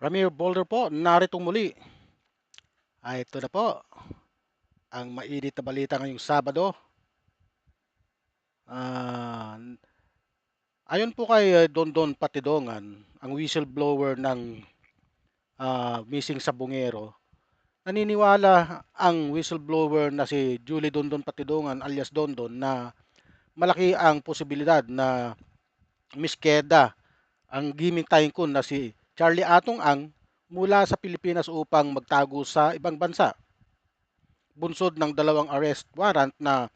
Ramir Boulder po, narito muli. Ito na po, ang mainit na balita ngayong Sabado. Ah, Ayon po kay Dondon Patidongan, ang whistleblower ng missing Sabungero, naniniwala ang whistleblower na si Julie Dondon Patidongan alias Dondon na malaki ang posibilidad na Miss Keda ang gimmick tycoon na si Charlie Atong Ang mula sa Pilipinas upang magtago sa ibang bansa. Bunsod ng dalawang arrest warrant na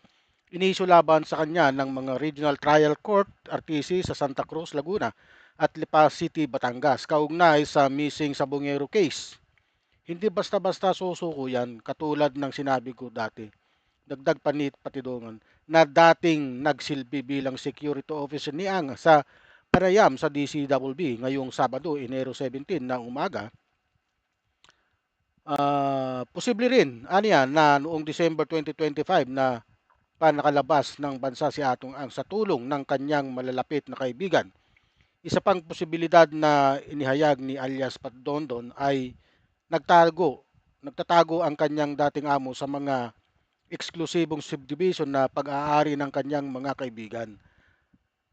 iniisyu laban sa kanya ng mga Regional Trial Court RTC sa Santa Cruz, Laguna at Lipa City, Batangas kaugnay sa missing Sabongero case. Hindi basta-basta susuko yan katulad ng sinabi ko dati. Dagdag panit Patidongan na dating nagsilbi bilang security officer ni Ang sa Parayam sa DCWB ngayong Sabado, Enero 17 ng umaga. Posible rin, na noong December 2025 na nakalabas ng bansa si Atong Ang sa tulong ng kanyang malalapit na kaibigan. Isa pang posibilidad na inihayag ni alias Pat Dondon ay nagtatago ang kanyang dating amo sa mga eksklusibong subdivision na pag-aari ng kanyang mga kaibigan.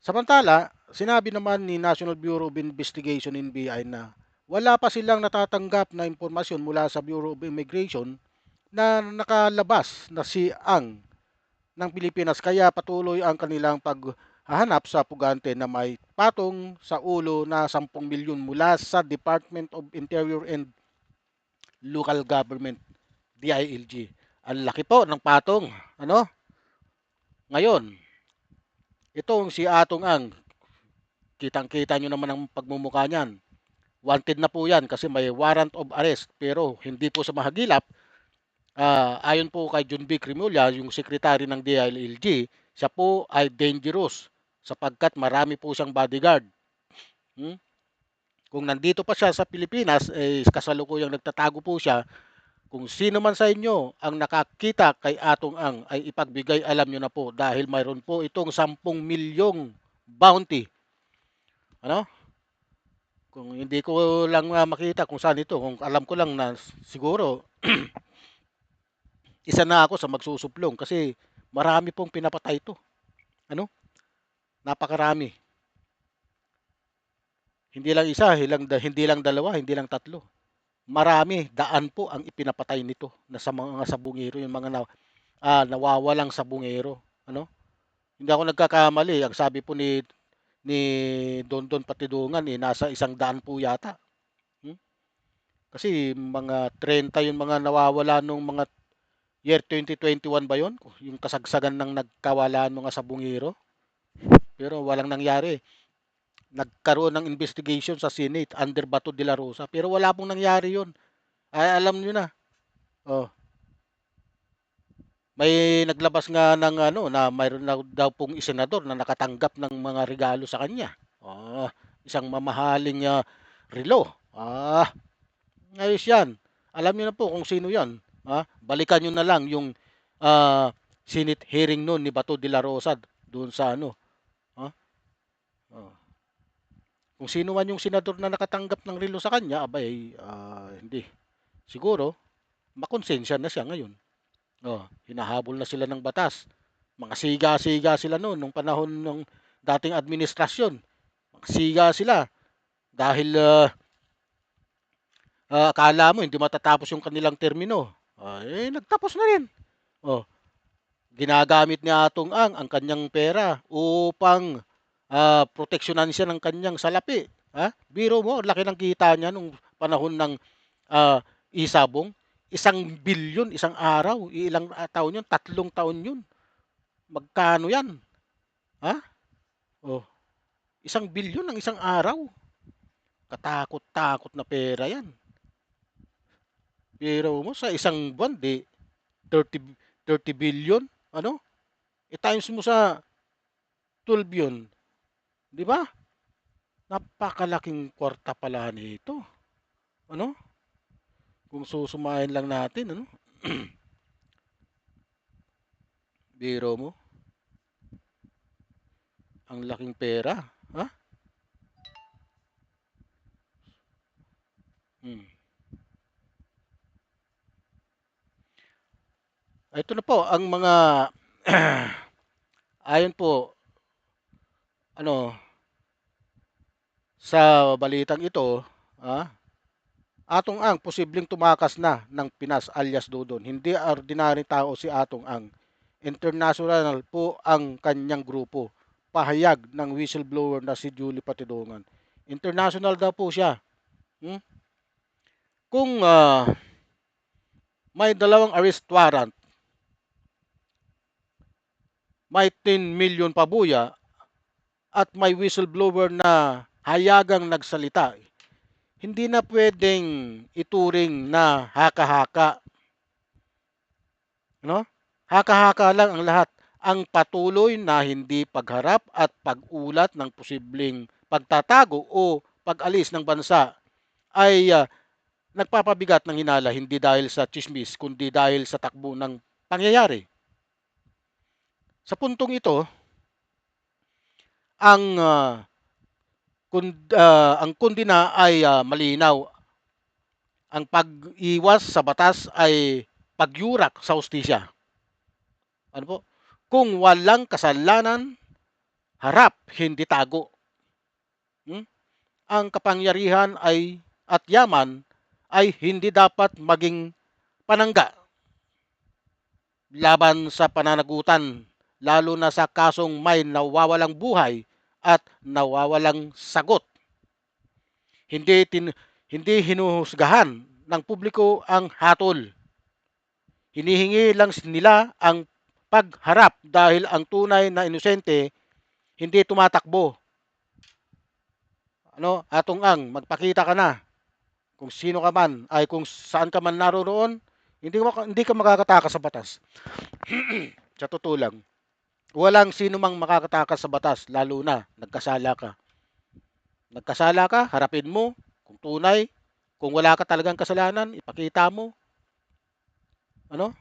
Samantala, sinabi naman ni National Bureau of Investigation NBI na wala pa silang natatanggap na impormasyon mula sa Bureau of Immigration na nakalabas na si Ang ng Pilipinas kaya patuloy ang kanilang paghahanap sa pugante na may patong sa ulo na 10 milyon mula sa Department of Interior and Local Government, DILG. Ang laki po ng patong. Ngayon, itong si Atong Ang, kitang-kita nyo naman ang pagmumukha niyan. Wanted na po yan kasi may warrant of arrest pero hindi po sa mahagilap. Ayon po kay John B. Cremulya, yung sekretary ng DILG, siya po ay dangerous sapagkat marami po siyang bodyguard. Kung nandito pa siya sa Pilipinas, kasalukuyang nagtatago po siya. Kung sino man sa inyo ang nakakita kay Atong Ang ay ipagbigay alam nyo na po dahil mayroon po itong 10 milyong bounty. Kung hindi ko lang makita kung saan ito, kung alam ko lang na siguro isa na ako sa magsusuplong kasi marami pong pinapatay ito. Napakarami. Hindi lang isa, hindi lang dalawa, hindi lang tatlo. Marami, daan po ang ipinapatay nito na sa mga sabungero, yung mga nawawalang sabungero. Hindi ako nagkakamali. Ang sabi po ni Dondon Patidungan, nasa 100 po yata. Kasi mga 30 yung mga nawawala nung mga year 2021 ba yon? Yung kasagsagan ng nagkawalaan mga sabungero. Pero walang nangyari. Nagkaroon ng investigation sa Senate under Bato de la Rosa. Pero wala pong nangyari yon. Ay, alam nyo na. May naglabas nga ng na mayroon na daw pong senador na nakatanggap ng mga regalo sa kanya. Isang mamahaling relo. Ayos yan. Alam niyo na po kung sino yan. Balikan niyo na lang yung Senate hearing noon ni Bato de la Rosa doon sa Ha? Oh. Kung sino man yung senador na nakatanggap ng relo sa kanya, abay, hindi. Siguro, makonsensya na siya ngayon. Hinahabol na sila ng batas. Mga siga-siga sila noon nung panahon ng dating administrasyon. Mga siga sila dahil akala mo hindi matatapos yung kanilang termino. Nagtapos na rin. Ginagamit ni Atong ang kanyang pera upang proteksyonan siya ng kanyang salapi. Biro mo, laki ng kita niya nung panahon ng isabong. 1 bilyon, isang araw. Ilang taon yun? 3 taon yun. Magkano yan? 1 bilyon ng isang araw. Katakot-takot na pera yan. Pero mo sa isang buwan, 30 billion. I-times mo sa 12 yun. Di ba? Napakalaking kwarta pala nito. Kung susumahin lang natin, Biro mo. Ang laking pera. Hmm. Ito na po ang mga ayon po ano sa balitang ito, ah, Atong Ang posibleng tumakas na ng Pinas alias Dudon. Hindi ordinary tao si Atong Ang. International po ang kanyang grupo. Pahayag ng whistleblower na si Julie Patidongan. International daw po siya. Hmm? Kung may dalawang arrest warrant, may 10 million pabuya, at may whistleblower na hayagang nagsalita, hindi na pwedeng ituring na haka-haka, no? Haka-haka lang ang lahat. Ang patuloy na hindi pagharap at pag-ulat ng posibleng pagtatago o pag-alis ng bansa ay nagpapabigat ng hinala hindi dahil sa chismis kundi dahil sa takbo ng pangyayari. Sa puntong ito, ang ang kundina ay malinaw. Ang pag-iwas sa batas ay pagyurak sa hustisya. Ano po? Kung walang kasalanan, harap, hindi tago. Hmm? Ang kapangyarihan ay at yaman ay hindi dapat maging panangga laban sa pananagutan, lalo na sa kasong may nawawalang buhay at nawawalang sagot. Hindi hindi hinuhusgahan ng publiko ang hatol. Hinihingi lang nila ang pagharap dahil ang tunay na inosente hindi tumatakbo. Atong Ang, magpakita ka na kung sino ka man ay kung saan ka man naroroon, hindi ka makakatakas sa batas. Sa totoo lang, walang sino mang makakatakas sa batas lalo na nagkasala ka. Nagkasala ka, harapin mo kung tunay, kung wala ka talagang kasalanan, ipakita mo. Ano?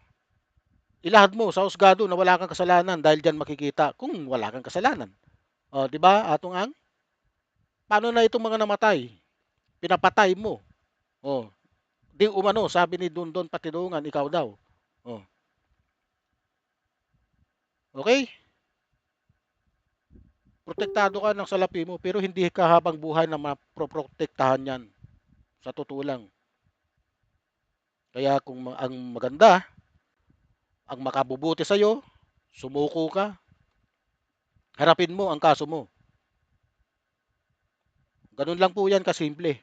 Ilahad mo sa husgado na wala kang kasalanan dahil diyan makikita kung wala kang kasalanan. O, di ba, Atong Ang? Paano na itong mga namatay? Pinapatay mo. O, di umano, sabi ni Dondon Patidongan, ikaw daw. O, okay? Protektado ka ng salapi mo, pero hindi ka habang buhay na maproprotektahan yan. Sa totoo lang. Kaya kung ang maganda, ang makabubuti sa'yo, sumuko ka, harapin mo ang kaso mo. Ganun lang po yan kasimple.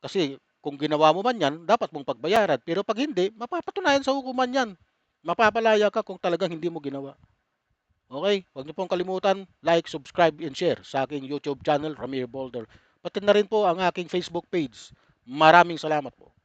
Kasi kung ginawa mo man yan, dapat mong pagbayaran. Pero pag hindi, mapapatunayan sa hukuman yan. Mapapalaya ka kung talagang hindi mo ginawa. Okay? Huwag niyo pong kalimutan, like, subscribe, and share sa aking YouTube channel, Ramir Boulder. Pati na rin po ang aking Facebook page. Maraming salamat po.